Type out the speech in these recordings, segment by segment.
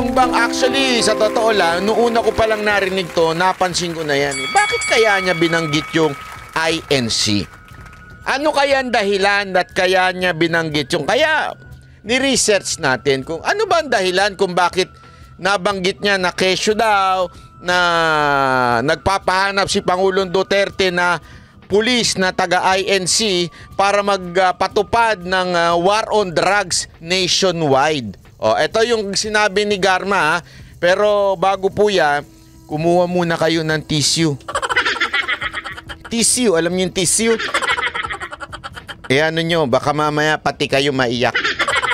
Yung bang actually, sa totoo lang, noong una ko palang narinig to, napansin ko na yan. Bakit kaya niya binanggit yung INC? Ano kaya ang dahilan at kaya niya binanggit yung... Kaya ni-research natin kung ano ba ang dahilan kung bakit nabanggit niya na kesyo daw, na nagpapahanap si Pangulong Duterte na pulis na taga-INC para magpatupad ng war on drugs nationwide. O, ito yung sinabi ni Garma, pero bago po yan, kumuha muna kayo ng tissue. Tissue, alam niyo yung tissue? Ano nyo, baka mamaya pati kayo maiyak.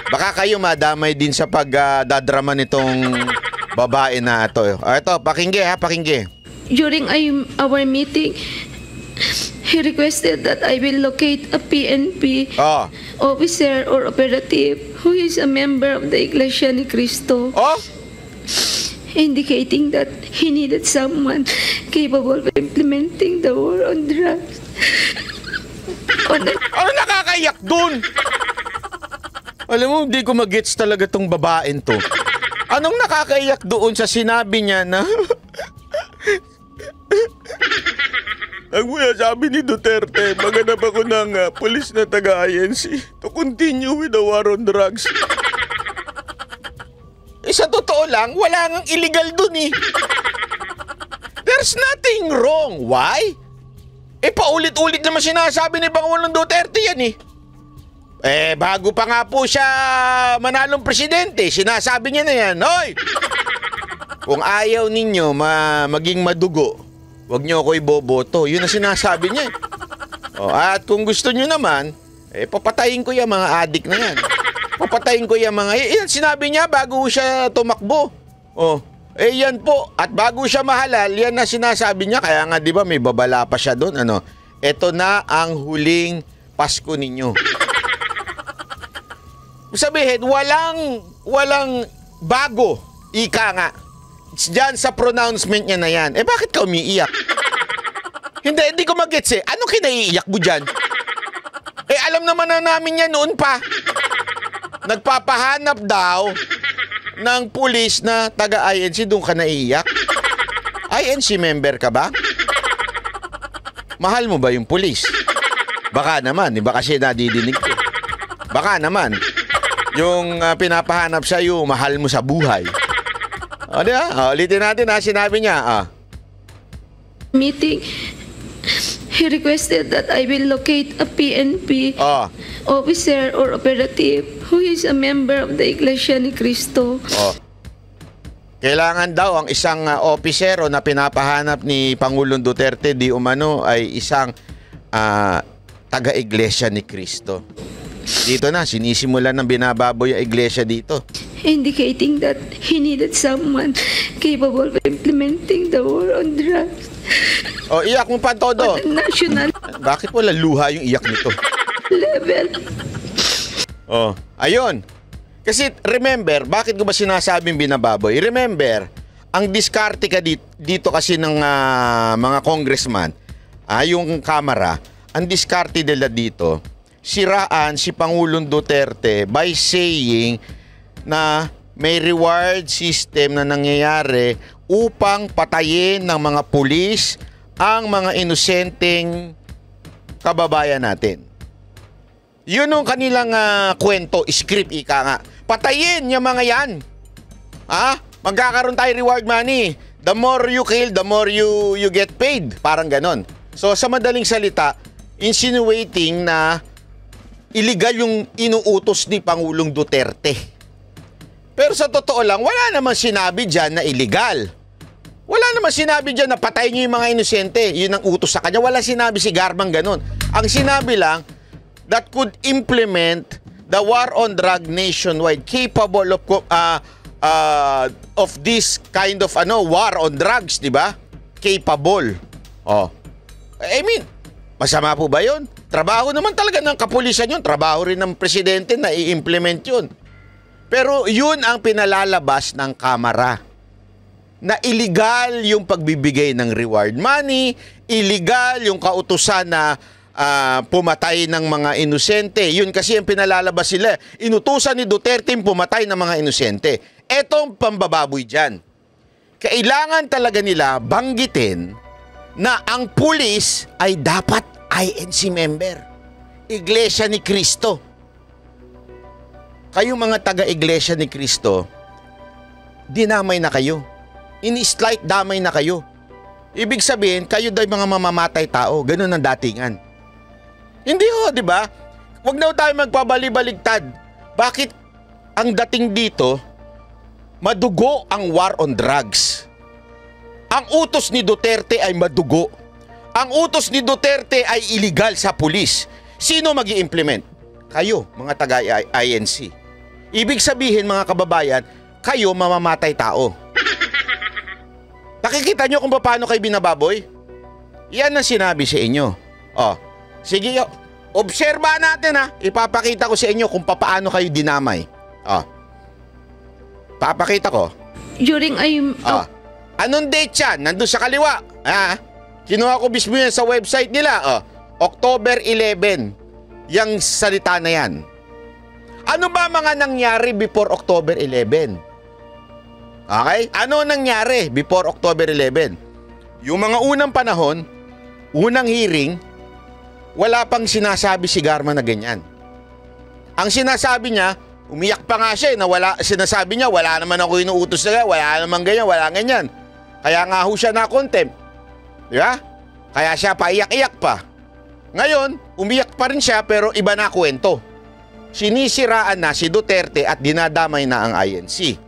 Baka kayo madamay din sa pagdadrama nitong babae na ito. Ito, pakingge. During our meeting, he requested that I will locate a PNP officer or operative who is a member of the Iglesia ni Cristo, indicating that he needed someone capable of implementing the war on drugs. Ano nakakaiyak dun? Alam mo, hindi ko mag-gets talaga tong babaeng to. Anong nakakaiyak doon sa sinabi niya na ang sabi ni Duterte, maghanap ako ng pulis na taga-INC to continue with the war on drugs. Sa totoo lang, wala ngang illegal dun eh. There's nothing wrong. Why? Paulit-ulit naman sinasabi ni Pangulong Duterte yan eh. Bago pa nga po siya manalong presidente, sinasabi niya na yan, hoy! Kung ayaw ninyo maging madugo, huwag nyo ako iboboto. Yun ang sinasabi niya. At kung gusto nyo naman, papatayin ko yung mga adik na yan. Papatayin ko yung mga... Yan sinabi niya bago siya tumakbo. Yan po. At bago siya mahalal, yan na sinasabi niya. Kaya nga, di ba, may babala pa siya doon. Ito na ang huling Pasko ninyo. Sabihin, walang bago. Ika nga. Diyan sa pronouncement niya na yan. Bakit ka umiiyak? Hindi ko mag-gets eh. Anong kinaiiyak mo dyan? Alam naman na namin yan noon pa. Nagpapahanap daw ng pulis na taga-INC, doon ka naiiyak? INC member ka ba? Mahal mo ba yung pulis? Baka naman, di ba kasi nadidinig ko? Baka naman, yung pinapahanap sa'yo, mahal mo sa buhay. Di ba? Ulitin natin sinabi niya. Meeting, he requested that I will locate a PNP officer or operative who is a member of the Iglesia ni Cristo. Kailangan daw ang isang officer na pinapahanap ni Pangulong Duterte di umano ay isang taga-Iglesia ni Cristo. Dito na, sinisimulan ng binababoy ang iglesia dito. Indicating that he needed someone capable of implementing the war on drugs. Iyak mo pa todo. National. Bakit wala luha yung iyak nito? Level. Ayun. Kasi remember, bakit ko ba sinasabing binababoy? Remember, ang diskarte ka dito kasi ng mga congressman, yung Kamara, ang diskarte nila dito, siraan si Pangulong Duterte by saying na may reward system na nangyayari upang patayin ng mga pulis ang mga inosenteng kababayan natin. Yun ang kanilang kwento, script, ika nga. Patayin yung mga yan. Magkakaroon tayo reward money. The more you kill, the more you get paid. Parang ganon. So sa madaling salita, insinuating na illegal yung inuutos ni Pangulong Duterte. Pero sa totoo lang, wala naman sinabi dyan na illegal. Wala naman sinabi dyan na patayin niyo yung mga inosente. Yun ang utos sa kanya. Wala sinabi si Garmang ganun. Ang sinabi lang, that could implement the war on drug nationwide, capable of this kind of war on drugs, di ba? Capable. I mean, masama po ba yun? Trabaho naman talaga ng kapulisan yun. Trabaho rin ng presidente na i-implement yun. Pero yun ang pinalalabas ng Kamara. Na illegal yung pagbibigay ng reward money, illegal yung kautusan na pumatay ng mga inosente. Yun kasi ang pinalalabas sila. Inutusan ni Duterte pumatay ng mga inosente. Etong pambababoy dyan. Kailangan talaga nila banggitin na ang pulis ay dapat INC member. Iglesia ni Cristo. Kayong mga taga-Iglesia ni Cristo, dinamay na kayo. Ini-slight damay na kayo. Ibig sabihin, kayo daw mga mamamatay tao. Ganun ang datingan. Hindi ho, di ba? Huwag na tayo magpabali-baligtad. Bakit ang dating dito, madugo ang war on drugs? Ang utos ni Duterte ay madugo. Ang utos ni Duterte ay illegal sa pulis. Sino mag-i-implement? Kayo, mga taga-INC. Ibig sabihin, mga kababayan, kayo mamamatay tao. Nakikita nyo kung paano kayo binababoy? Yan ang sinabi sa inyo. Sige, obserba natin ha. Ipapakita ko sa inyo kung paano kayo dinamay. Papakita ko. During Anong date yan? Nandun sa kaliwa. Kinuha ko mismo yan sa website nila. October 11. Yang salita na yan. Ano ba mga nangyari before October 11? Okay? Ano nangyari before October 11? Yung mga unang panahon, unang hearing, wala pang sinasabi si Garma na ganyan. Ang sinasabi niya, umiyak pa nga siya na sinasabi niya, wala naman ako inuutos na ganyan, wala naman ganyan, wala ganyan. Kaya nga ho siya na-contempt. Di ba? Kaya siya paiyak-iyak pa. Ngayon, umiyak pa rin siya pero iba na kwento. Sinisiraan na si Duterte at dinadamay na ang INC.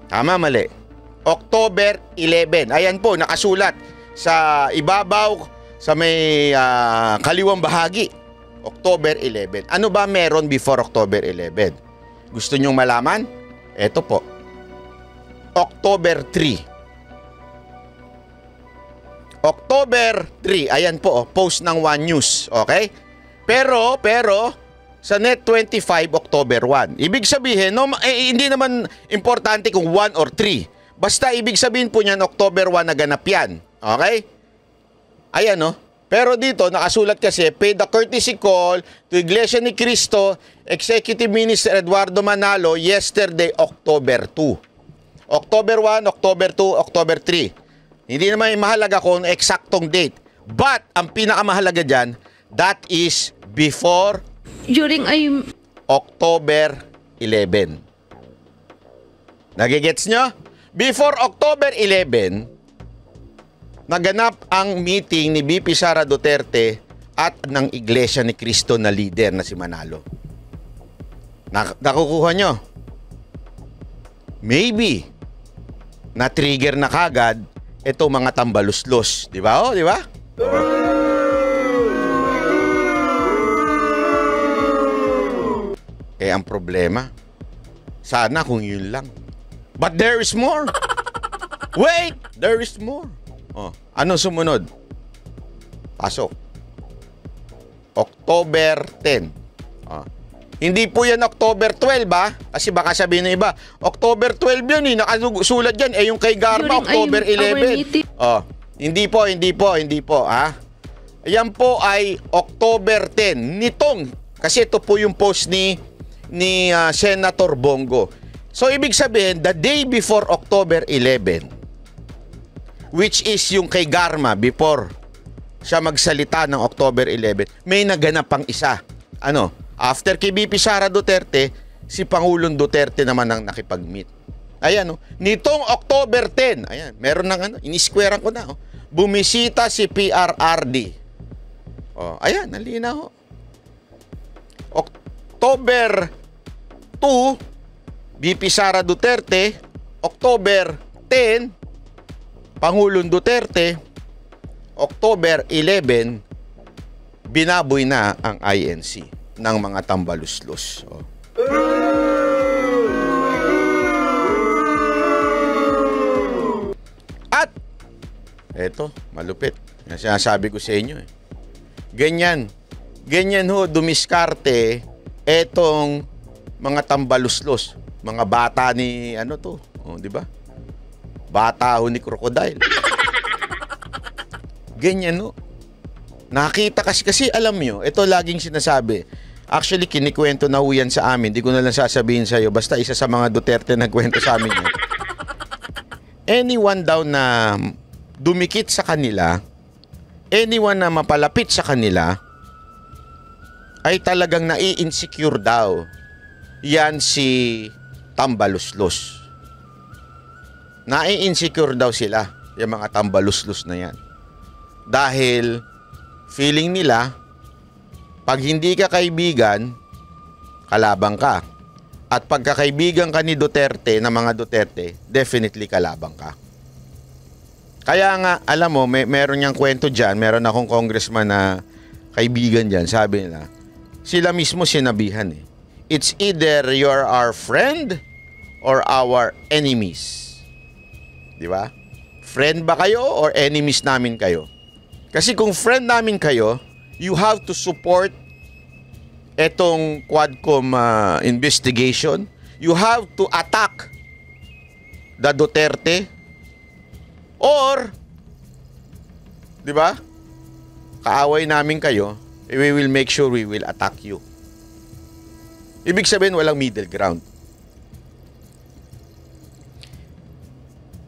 Tama, mali. October 11. Ayan po, nakasulat sa ibabaw, sa may kaliwang bahagi. October 11. Ano ba meron before October 11? Gusto nyong malaman? Eto po. October 3. October 3. Ayan po, post ng One News. Okay? Pero, sa Net 25, October 1. Ibig sabihin, hindi naman importante kung 1 or 3. Basta ibig sabihin po niyan, October 1 naganap yan. Okay? Ayan, no? Pero dito, nakasulat kasi, paid the courtesy call to Iglesia ni Cristo, Executive Minister Eduardo Manalo, yesterday, October 2. October 1, October 2, October 3. Hindi naman mahalaga kung eksaktong date. But, ang pinakamahalaga dyan, that is before during October 11. Nagigets nyo? Before October 11, naganap ang meeting ni VP Sara Duterte at ng Iglesia ni Cristo na leader na si Manalo. Nakukuha nyo? Maybe, na-trigger na kagad itong mga tambaluslos. Di ba? Di ba? Ang problema, sana kung yun lang. But there is more. Wait, there is more. Ano sumunod? Pasok. October 10. Hindi po yan October 12 kasi baka sabihin ng iba, October 12 yun nakasulat dyan. Yung kay Garma, October 11. Hindi po. Yan po ay October 10. Nitong, kasi ito po yung post ni Senator Bongo. So, ibig sabihin, the day before October 11, which is yung kay Garma, before siya magsalita ng October 11, may naganap pang isa. After kay VP Sara Duterte, si Pangulong Duterte naman ang nakipag-meet. Ayan, nitong October 10, ayan, meron ng inisquarean ko na, bumisita si PRRD. Ayan, nalinaw. October 2, VP Sara Duterte. October 10, Pangulong Duterte. October 11, binaboy na ang INC ng mga tambaluslos. At eto, malupit. Sinasabi ko sa inyo. Ganyan ho dumiskarte etong mga tambaluslos, mga bata ni di ba? Bata ho ni Crocodile. Ganyan ho. Nakita kasi alam nyo, ito laging sinasabi, Actually, kinikwento na ho yan sa amin. Di ko na lang sasabihin sa'yo. Basta isa sa mga Duterte nagkwento sa amin yan. Anyone daw na dumikit sa kanila, anyone na mapalapit sa kanila, ay talagang nai-insecure daw. Yan si Tambaluslos. Nai-insecure daw sila, yung mga Tambaluslos na yan. Dahil feeling nila, pag hindi ka kaibigan, kalabang ka. At pagkakaibigan ka ni Duterte, ng mga Duterte, definitely kalabang ka. Kaya nga, alam mo, meron niyang kwento dyan, meron akong congressman na kaibigan dyan, sabi nila, sila mismo sinabihan eh. It's either you're our friend or our enemies. Di ba? Friend ba kayo or enemies namin kayo? Kasi kung friend namin kayo, you have to support etong Quadcom investigation. You have to attack the Duterte. Or, di ba? Kaaway namin kayo, we will make sure we will attack you. Ibig sabihin, walang middle ground.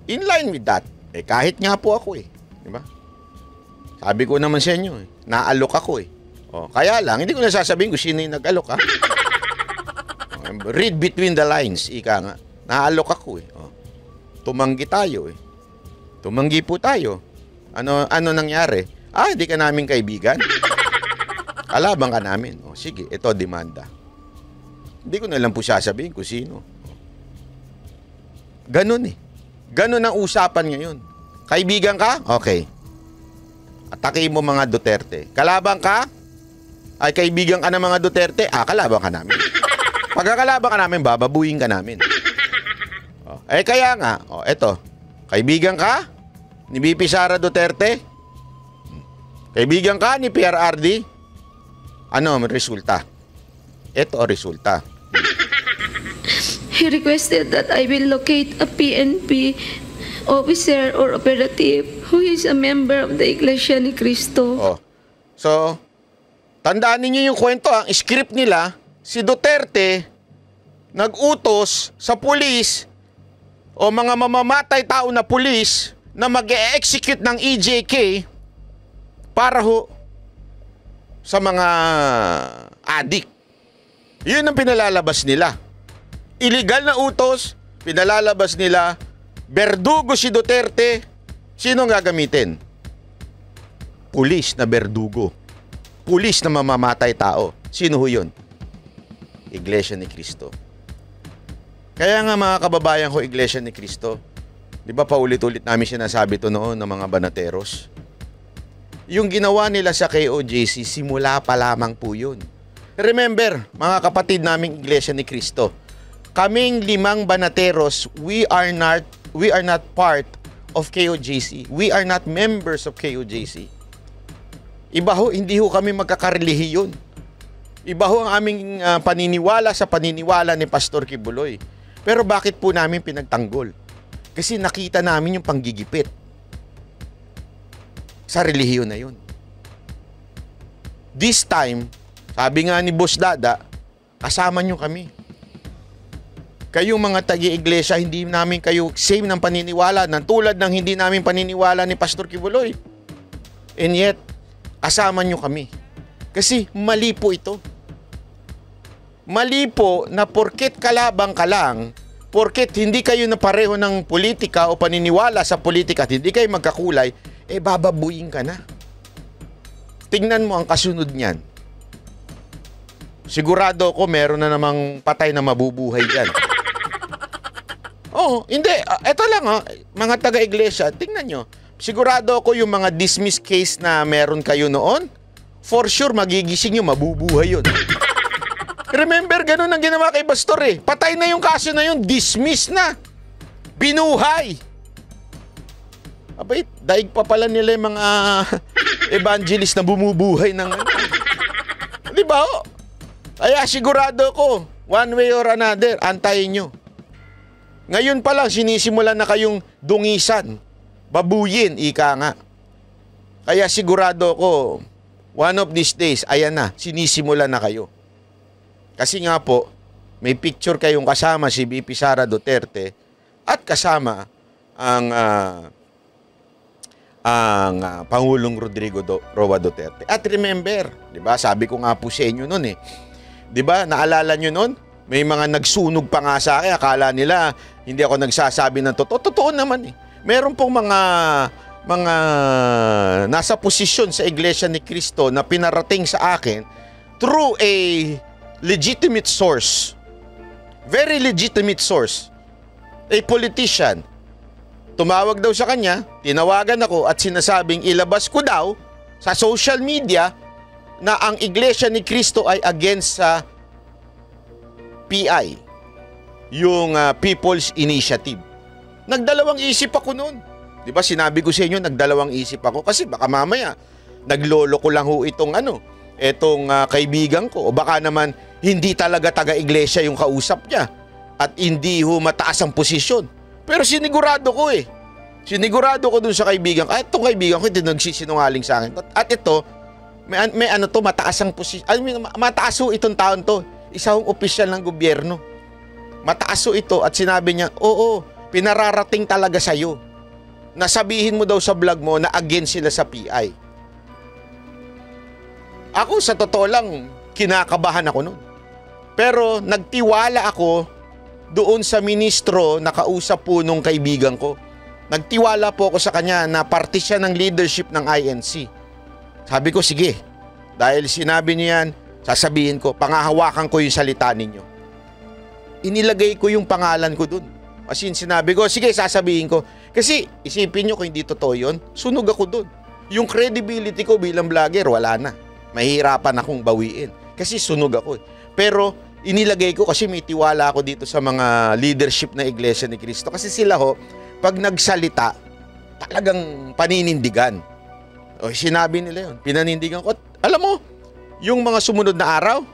In line with that, kahit nga po ako di ba? Sabi ko naman sa inyo, naalok ako kaya lang, hindi ko na sasabihin kung sino yung nag-alok, ha? Read between the lines, ika nga. Naalok ako, Tumanggi tayo, Tumanggi po tayo. Ano nangyari? Hindi ka namin kaibigan. Alabang ka namin. Sige, ito demanda. Hindi ko na lang po sasabihin kung sino. Ganun Ganun ang usapan ngayon. Kaibigan ka? Okay. Atakin mo mga Duterte. Kalabang ka? Ay kaibigan ka ng mga Duterte? Kalabang ka namin. Pagkakalabang ka namin, bababuyin ka namin. Kaya nga, eto. Kaibigan ka ni BP Sara Duterte? Kaibigan ka ni PRRD? Ano ang resulta? Ito ang resulta. He requested that I will locate a PNP officer or operative who is a member of the Iglesia ni Cristo. So, tandaan ninyo yung kwento, ang script nila, si Duterte nag-utos sa pulis o mga mamamatay tao na pulis na mag-e-execute ng EJK para sa mga adik. Yun ang pinalalabas nila. Illegal na utos, pinalalabas nila. Berdugo si Duterte. Sino ang gagamitin? Pulis na berdugo. Pulis na mamamatay tao. Sino ho yun? Iglesia ni Cristo. Kaya nga mga kababayan ko, Iglesia ni Cristo, di ba paulit-ulit namin sinasabi ito noon ng mga banateros? Yung ginawa nila sa KOJC, simula pa lamang po yun. Remember, mga kapatid naming Iglesia ni Cristo, kaming 5 banateros, we are not part of KOJC. We are not members of KOJC. Iba ho, hindi ho kami magkakarelihiyon. Iba ho ang aming paniniwala sa paniniwala ni Pastor Kibuloy. Pero bakit po namin pinagtanggol? Kasi nakita namin yung panggigipit sa relihiyon na yun. This time, sabi nga ni Boss Dada, kasama nyo kami. Kayong mga tagi-iglesia, hindi namin kayo same ng paniniwala, ng tulad ng hindi namin paniniwala ni Pastor Kibuloy. And yet, kasama nyo kami. Kasi mali po ito. Mali po na porket kalabang ka lang, porket hindi kayo na pareho ng politika o paniniwala sa politika at hindi kayo magkakulay, bababuyin ka na. Tingnan mo ang kasunod niyan. Sigurado ko meron na namang patay na mabubuhay dyan. Hindi. Ito lang, mga taga-iglesia, tingnan nyo. Sigurado ako yung mga dismiss case na meron kayo noon, for sure, magigising nyo, mabubuhay yun. Remember, ganun ang ginawa kay Pastor Patay na yung kaso na yun, dismiss na. Binuhay. Abay, daig pa pala nila yung mga evangelist na bumubuhay ng di ba Kaya sigurado ko, one way or another, antayin nyo. Ngayon pa lang, sinisimulan na kayong dungisan. Babuyin, ika nga. Kaya sigurado ko, one of these days, ayan na, sinisimulan na kayo. Kasi nga po, may picture kayong kasama si VP Sara Duterte at kasama ang Pangulong Rodrigo Roa Duterte. At remember, 'di ba? Sabi ko nga po sa inyo noon 'Di ba? Naalala niyo noon? May mga nagsunog pa nga sa akin, akala nila hindi ako nagsasabi ng totoo. Totoo naman Meron pong mga nasa posisyon sa Iglesia ni Cristo na pinarating sa akin through a legitimate source. Very legitimate source. A politician. Tumawag daw sa kanya, tinawagan ako at sinasabing ilabas ko daw sa social media na ang Iglesia ni Cristo ay against sa PI, yung People's Initiative. Nagdalawang isip ako noon. 'Di ba sinabi ko sa inyo, nagdalawang isip ako kasi baka mamaya naglolo ko lang itong kaibigan ko o baka naman hindi talaga taga-iglesia yung kausap niya at hindi mataas ang posisyon. Pero sinigurado ko Sinigurado ko dun sa kaibigan ko. Itong kaibigan ko hindi nagsisinungaling sa akin. At ito, may mataas ang posisyon. Mataas itong taon to. Isang opisyal ng gobyerno. Mataas ito at sinabi niya, oo, pinararating talaga sa'yo. Nasabihin mo daw sa vlog mo na against sila sa PI. Ako sa totoo lang, kinakabahan ako noon. Pero nagtiwala ako doon sa ministro na kausap po nung kaibigan ko. Nagtiwala po ako sa kanya na parte siya ng leadership ng INC. Sabi ko, sige, dahil sinabi niya yan, sasabihin ko, pangahawakan ko yung salita ninyo. Inilagay ko yung pangalan ko dun. As in, sinabi ko, sige, sasabihin ko. Kasi isipin nyo kung hindi totoo yun, sunog ako dun. Yung credibility ko bilang vlogger, wala na. Mahihirapan akong bawiin. Kasi sunog ako. Pero inilagay ko kasi may tiwala ako dito sa mga leadership na Iglesia ni Cristo. Kasi sila pag nagsalita, talagang paninindigan. O sinabi nila yun, pinanindigan ko. At alam mo, yung mga sumunod na araw,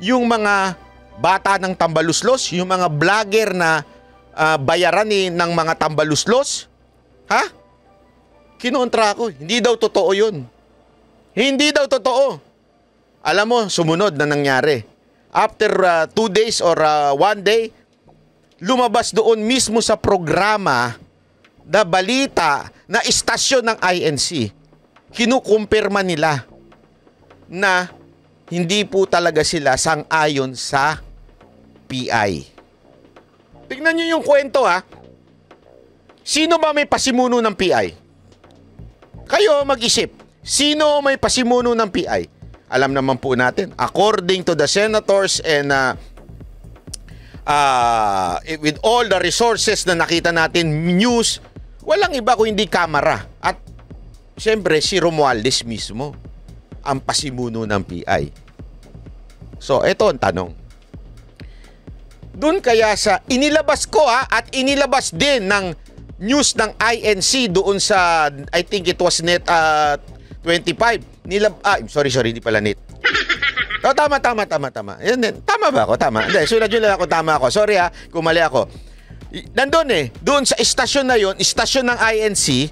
yung mga bata ng tambaluslos, yung mga vlogger na bayaran ng mga tambaluslos, kinontra ko. Hindi daw totoo yun. Hindi daw totoo. Alam mo, sumunod na nangyari. After 2 days or 1 day, lumabas doon mismo sa programa na balita na istasyon ng INC. Kinukumpirma nila na hindi po talaga sila sang-ayon sa PI. Tignan nyo yung kwento Sino ba may pasimuno ng PI? Kayo mag-isip. Sino may pasimuno ng PI? Alam naman po natin, according to the senators and with all the resources na nakita natin, news, walang iba kung hindi kamera. At siyempre, si Romualdez mismo ang pasimuno ng PI. So, ito ang tanong. Doon kaya sa inilabas ko at inilabas din ng news ng INC doon sa, I think it was net 25. Sorry, hindi pala net. Tama. Tama ba ako? Tama. Hindi, sulat yun lang ako, tama ako. Sorry kung mali ako. Nandun doon sa istasyon na yon, istasyon ng INC,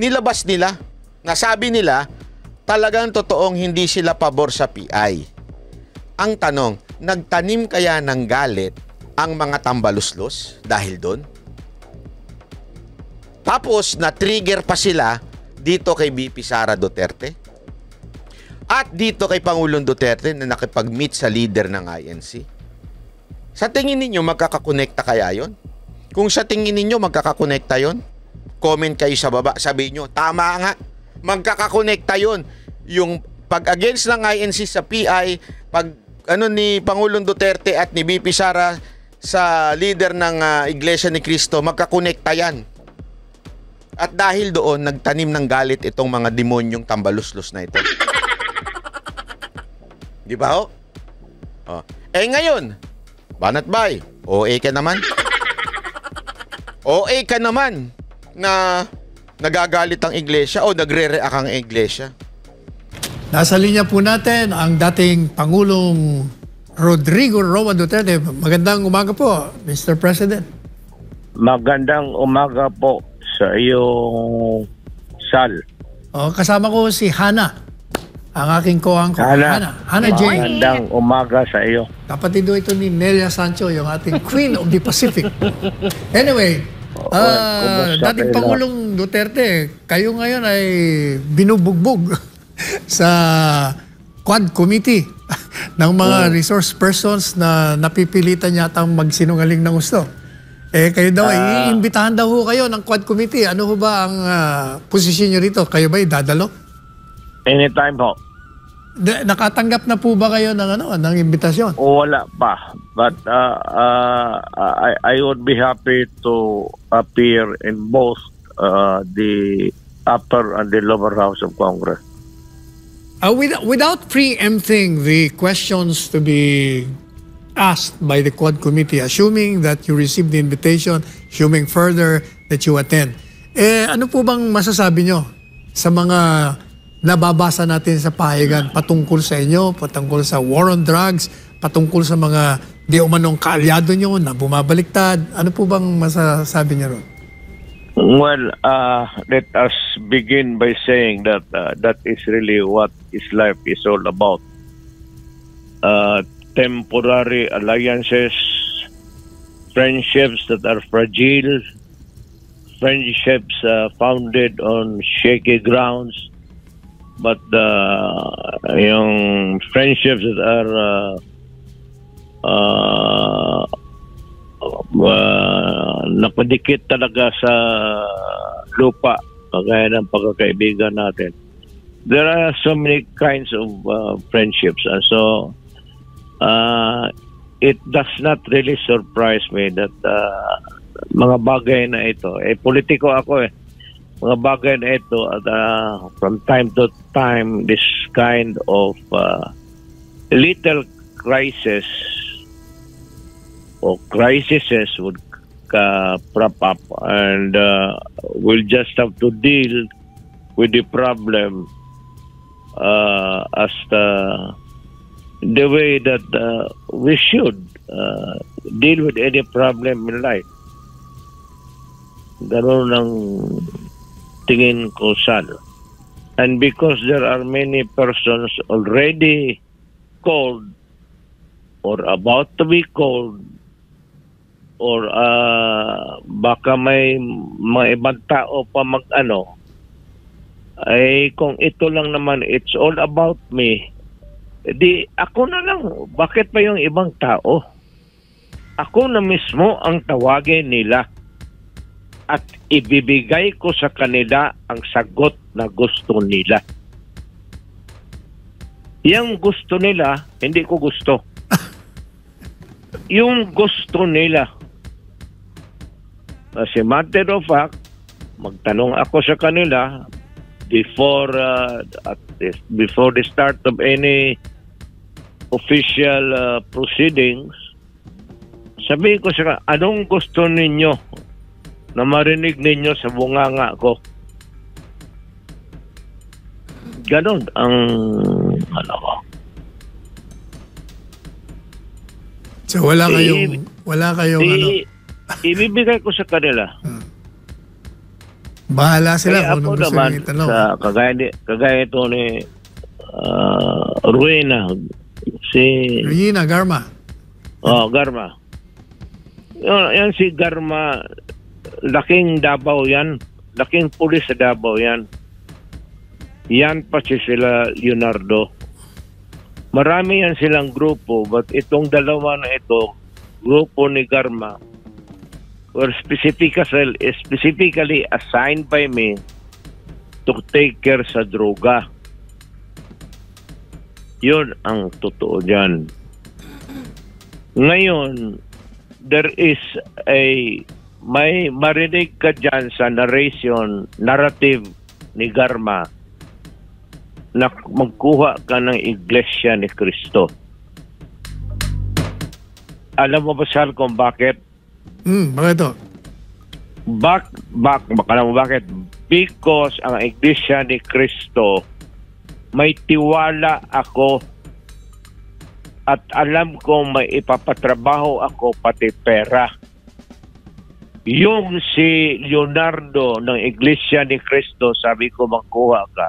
nilabas nila, nasabi nila, talagang totoong hindi sila pabor sa PI. Ang tanong, nagtanim kaya ng galit ang mga tambaluslos dahil doon? Tapos, na-trigger pa sila dito kay VP Sara Duterte at dito kay Pangulong Duterte na nakipag-meet sa leader ng INC. Sa tingin ninyo, magkakakonekta kaya yon? Kung sa tingin ninyo, magkakakonekta yon, comment kayo sa baba. Sabihin nyo, tama nga, magkakakonekta yon. Yung pag-against ng INC sa PI, pag ni Pangulong Duterte at ni VP Sara sa leader ng Iglesia ni Cristo, magkakonekta yan. At dahil doon, nagtanim ng galit itong mga demonyong tambaluslos na ito. Di ba ngayon, Banat Bay, OA ka naman. OA ka naman na nagagalit ang iglesia o nagre-react ang iglesia. Nasa linya po natin ang dating Pangulong Rodrigo Roa Duterte. Magandang umaga po, Mr. President. Magandang umaga po sa iyong Sal. Kasama ko si Hana. ang aking co-anchor, Hannah Jane. Magandang umaga sa iyo. Kapatid ito ni Nelia Sancho, yung ating Queen of the Pacific. Anyway, dating Pangulong Duterte, kayo ngayon ay binubugbog sa Quad Committee ng mga resource persons na napipilitan yata magsinungaling ng gusto. Kayo daw, iimbitahan daw ho kayo ng Quad Committee. Ano ho ba ang posisyon nyo rito? Kayo ba dadalo? Anytime ho. Nakatanggap na po ba kayo ng imbitasyon? Wala pa. But I would be happy to appear in both the upper and the lower house of Congress. Without preempting the questions to be asked by the Quad Committee, assuming that you received the invitation, assuming further that you attend, ano po bang masasabi nyo sa mga nababasa natin sa pahayagan patungkol sa inyo, patungkol sa war on drugs, patungkol sa mga di umanong kaalyado nyo na bumabaliktad? Ano po bang masasabi niyo ron? Well, let us begin by saying that that is really what is life is all about. Temporary alliances, friendships that are fragile, friendships founded on shaky grounds, but yung friendships that are nakadikit talaga sa lupa, kagaya ng pagkakaibigan natin. There are so many kinds of friendships, and so it does not really surprise me that mga bagay na ito, politiko ako mga bagay na ito, from time to time, this kind of little crisis or crises would prop up, and we'll just have to deal with the problem as the way that we should deal with any problem in life. Ganun ang tingin ko, Sal. And because there are many persons already called or about to be called, or baka may mga ibang tao pa ay kung ito lang naman, it's all about me, di ako na lang. Bakit pa yung ibang tao? Ako na mismo ang tawagin nila at ibibigay ko sa kanila ang sagot na gusto nila. Yung gusto nila, hindi ko gusto. Yung gusto nila. As a matter of fact, magtanong ako sa kanila before the start of any official proceedings. Sabihin ko sa kanila, anong gusto ninyo na marinig ninyo sa bunganga ko? Ganon ang ko. So wala kayong ibibigay ko sa kanila. Bahala sila kung anong gusto naman nyo itanong. Sa kagaya ito ni Ruena, Regina Garma. Garma. Yan si Garma, laking Davao yan. Laking pulis sa Davao yan. Yan pa sila Leonardo. Marami yan silang grupo, but itong dalawa na ito, grupo ni Garma, were specifically assigned by me to take care sa droga. Yun ang totoo dyan. Ngayon, there is may marinig ka dyan sa narrative ni Garma na magkuha ka ng Iglesia ni Cristo. Alam mo ba, Sal, kung bakit? Bakit to? Alam mo bakit? Because ang Iglesia ni Cristo, may tiwala ako at alam kong may ipapatrabaho ako pati pera. Yung si Leonardo ng Iglesia ni Cristo, sabi ko, magkuha ka.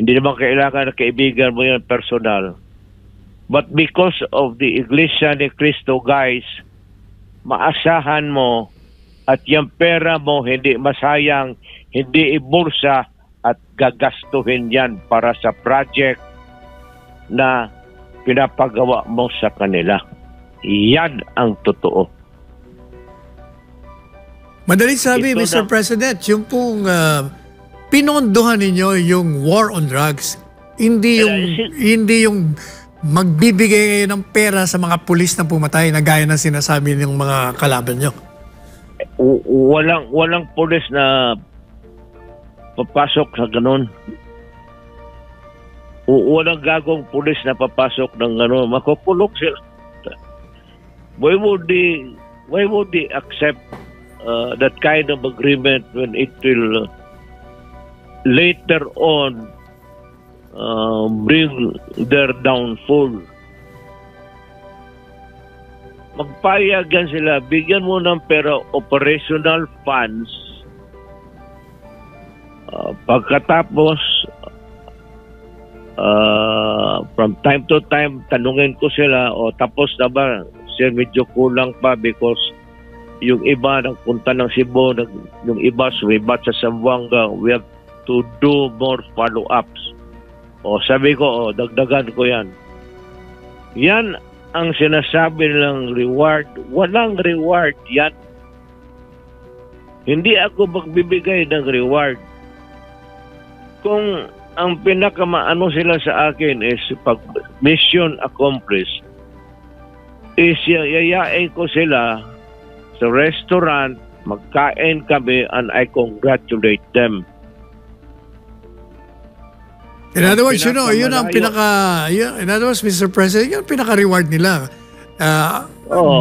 Hindi naman kailangan na kaibigan mo yan personal. But because of the Iglesia ni Cristo, guys, maasahan mo at yung pera mo hindi masayang, hindi ibulsa at gagastuhin yan para sa project na pinapagawa mo sa kanila. Yan ang totoo. Madaling sabi, Ito Mr. na. President, yung pong pinondohan ninyo yung war on drugs. Hindi yung magbibigay kayo ng pera sa mga pulis na pumatay na gaya ng sinasabi ng mga kalaban nyo. Walang pulis na papasok sa ganun. Walang gagong pulis na papasok ng ganun. Makukulong sila. Why would they accept that kind of agreement when it will later on bring their downfall? Magpayagan sila, bigyan mo ng pera, operational funds. Pagkatapos, from time to time, tanungin ko sila, tapos na ba? Sir, medyo kulang pa because yung iba nagpunta ng Cebu, yung iba sumibat sa Zamboanga. We have to do more follow-ups. Sabi ko, dagdagan ko yan. Yan ang sinasabi ng reward. Walang reward yan. Hindi ako magbibigay ng reward. Kung ang pinakamaano sila sa akin is pag mission accomplished, is yayain ko sila sa restaurant, magkain kami, and I congratulate them. In other words, yun ang in other words, Mr. President, yun ang pinaka-reward nila.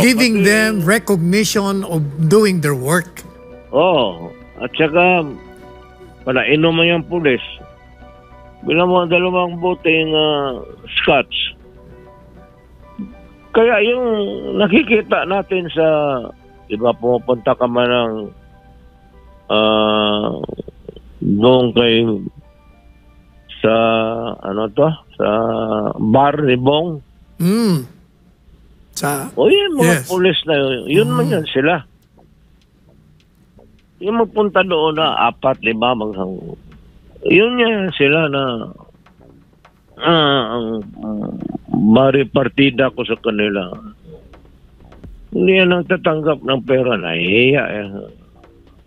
Giving them recognition of doing their work. At saka, palainom mo yung pulis. Bilang mo 2 boteng scotch. Kaya yung nakikita natin sa iba, pumupunta ka man ng doon kay sa sa bar ni Bong. Yung mga pulis na yun man yan sila. Yung magpunta doon na 4, 5 yun yan sila na maripartida ko sa kanila. Hindi yan ang tatanggap ng pera. Nahihiya.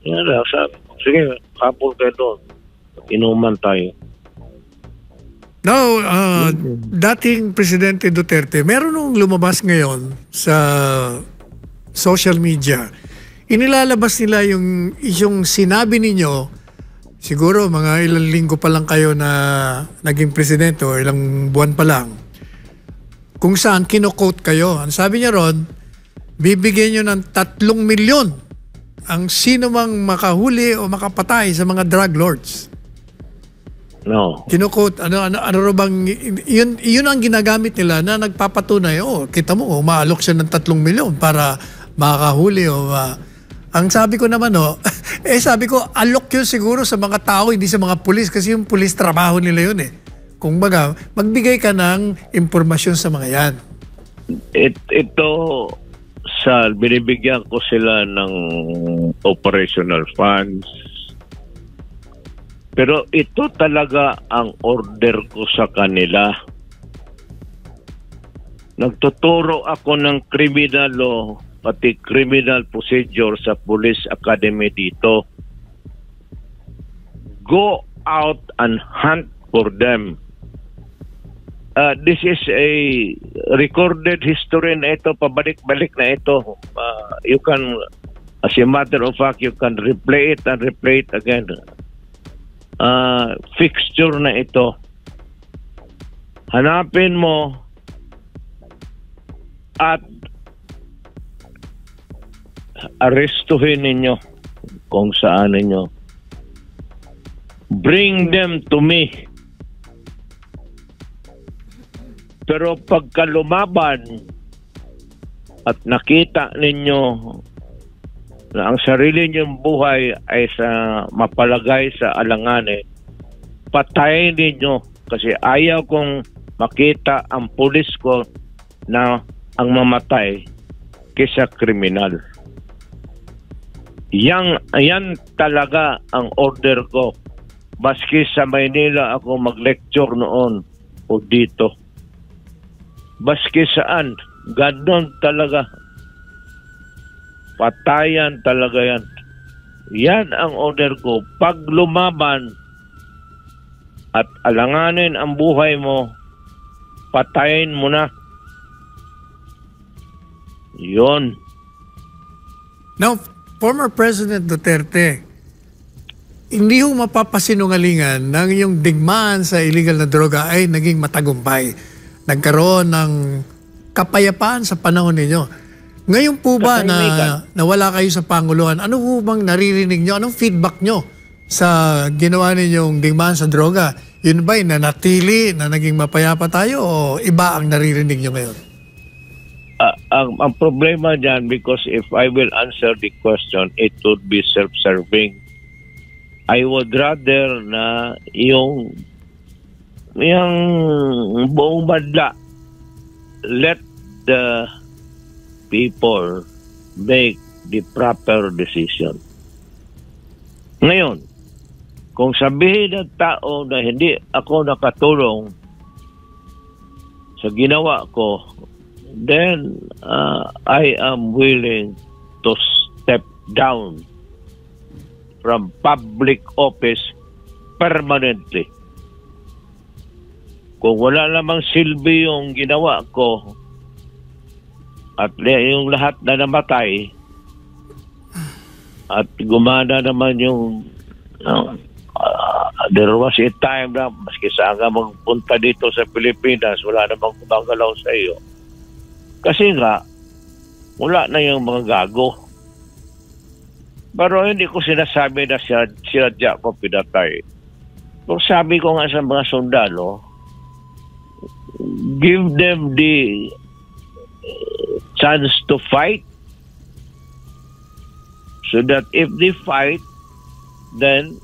Yan lang sabi. Sige, kapul kayo doon. Inuman tayo. Now, dating Presidente Duterte, meron nung lumabas ngayon sa social media, inilalabas nila yung sinabi ninyo, siguro mga ilang linggo pa lang kayo na naging presidente o ilang buwan pa lang, kung saan kino-quote kayo. Ang sabi niya ron, bibigyan nyo ng 3 milyon ang sino mang makahuli o makapatay sa mga drug lords. No. Kino-quote, ano bang, yun ang ginagamit nila na nagpapatunay, kita mo, umaalok siya ng 3 milyon para makahuli o ang sabi ko naman, sabi ko, alok yun siguro sa mga tao, hindi sa mga pulis, kasi yung pulis trabaho nila yun Kung baga, magbigay ka ng impormasyon sa mga yan. Ito, binibigyan ko sila ng operational funds. Pero ito talaga ang order ko sa kanila. Nagtuturo ako ng criminal law, pati criminal procedure sa Police Academy dito. Go out and hunt for them. This is a recorded history na ito, pabalik-balik na ito. You can, as a matter of fact, you can replay it and replay it again. Fixture na ito. Hanapin mo at arestuhin ninyo kung saan ninyo. Bring them to me. Pero pagka lumaban at nakita ninyo na ang sarili niyong buhay ay mapalagay sa alanganin, patayin ninyo kasi ayaw kong makita ang pulis ko na ang mamatay kaysa kriminal. Yan talaga ang order ko. Maski sa Maynila ako mag-lecture noon o dito. Maski saan, ganon talaga. Patayan talaga yan. Yan ang order ko. Pag lumaban at alanganin ang buhay mo, patayin mo na. Yun. Now, former President Duterte, hindi ho mapapasinungalingan ng yung digmaan sa illegal na droga ay naging matagumpay. Nagkaroon ng kapayapaan sa panahon ninyo. Ngayon po ba na wala kayo sa Panguluhan, ano po bang naririnig nyo? Anong feedback nyo sa ginawa ninyong digmaan sa droga? Yun ba'y nanatili na naging mapayapa tayo o iba ang naririnig nyo ngayon? Ang problema dyan, because if I will answer the question, it would be self-serving. I would rather na yung buong badla, let the people make the proper decision. Ngayon, kung sabihin ng tao na hindi ako nakatulong sa ginawa ko, then I am willing to step down from public office permanently. Kung wala namang silbi yung ginawa ko at yung lahat na namatay at gumana naman yung there was a time na maski saan ka magpunta dito sa Pilipinas, wala namang gumagalaw sa iyo. Kasi nga, wala na yung mga gago. Pero hindi ko sinasabi na sinadya ko pinatay. Kung sabi ko nga sa mga sundalo, give them the chance to fight so that if they fight, then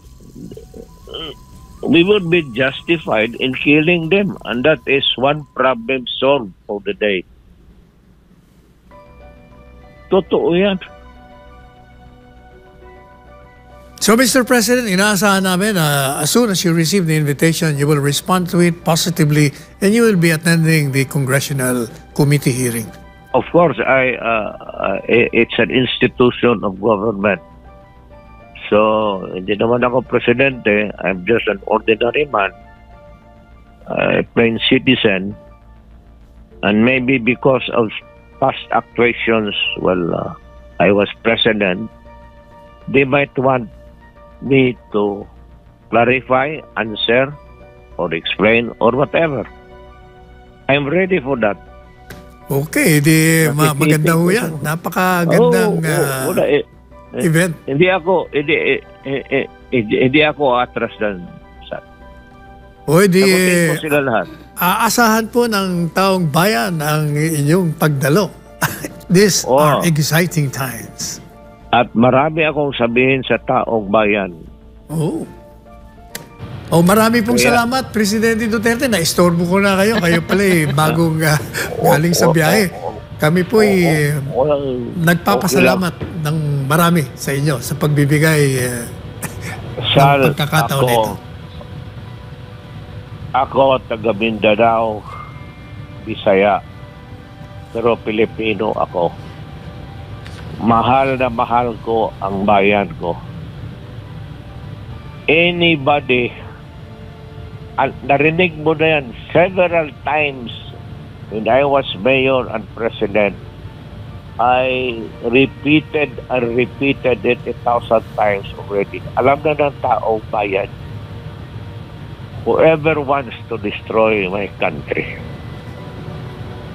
we would be justified in killing them. And that is one problem solved for the day. Totoo yan. So, Mr. President, inaasahan namin as soon as you receive the invitation, you will respond to it positively and you will be attending the Congressional Committee hearing. Of course, it's an institution of government. So, hindi naman ako presidente. I'm just an ordinary man, a plain citizen. And maybe because of past actuations, I was president, they might want me to clarify, answer, or explain, or whatever. I'm ready for that. Okay, maganda ho yan. Napakagandang event. Hindi ako atras dan. O, sagutin po sila lahat. Aasahan po ng taong bayan ang inyong pagdalo. These are exciting times. At marami akong sabihin sa taong bayan. Marami pong salamat, Presidente Duterte. Na-istorbo ko na kayo. Kayo pala bagong galing sa biyahe. Kami po nagpapasalamat ng marami sa inyo sa pagbibigay ng pagkakataon nito. Ako, taga Mindanao, Bisaya, pero Pilipino ako. Mahal na mahal ko ang bayan ko. Anybody, narinig mo na yan several times when I was mayor and president, I repeated and repeated it 1,000 times already. Alam na ng taong bayan, whoever wants to destroy my country,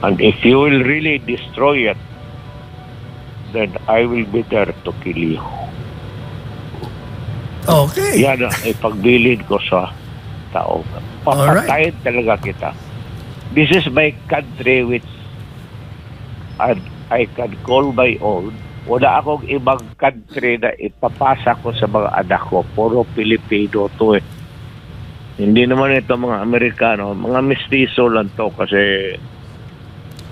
and if you will really destroy it, then I will be there to kill you. Okay. Yan ang ipagbilin ko sa tao. Papatayin talaga kita. This is my country which I can call my own. Wala akong ibang country na ipapasa ko sa mga anak ko. Puro Pilipino to eh. Hindi naman ito mga Amerikano, mga mestizo lang to kasi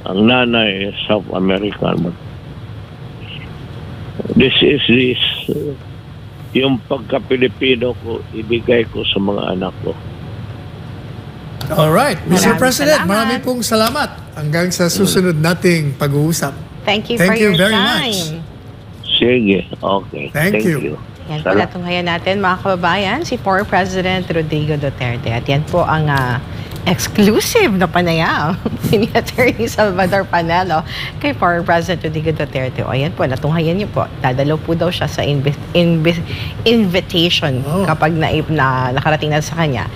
ang nanay South American. This yung pagka-Pilipino ko, ibigay ko sa mga anak ko. Alright, Mr. Maraming President, salamat. marami pong salamat. Hanggang sa susunod nating pag-uusap. Thank you Thank for you your very time. much. Sige, okay. Thank you. Yan po natunghayan natin mga kababayan, si former President Rodrigo Duterte. At yan po ang exclusive na panayam ni Attorney Salvador Panelo kay former President Rodrigo Duterte. O ayan po, natunghayan niyo po. Dadalaw po daw siya sa invitation kapag nakarating na sa kanya.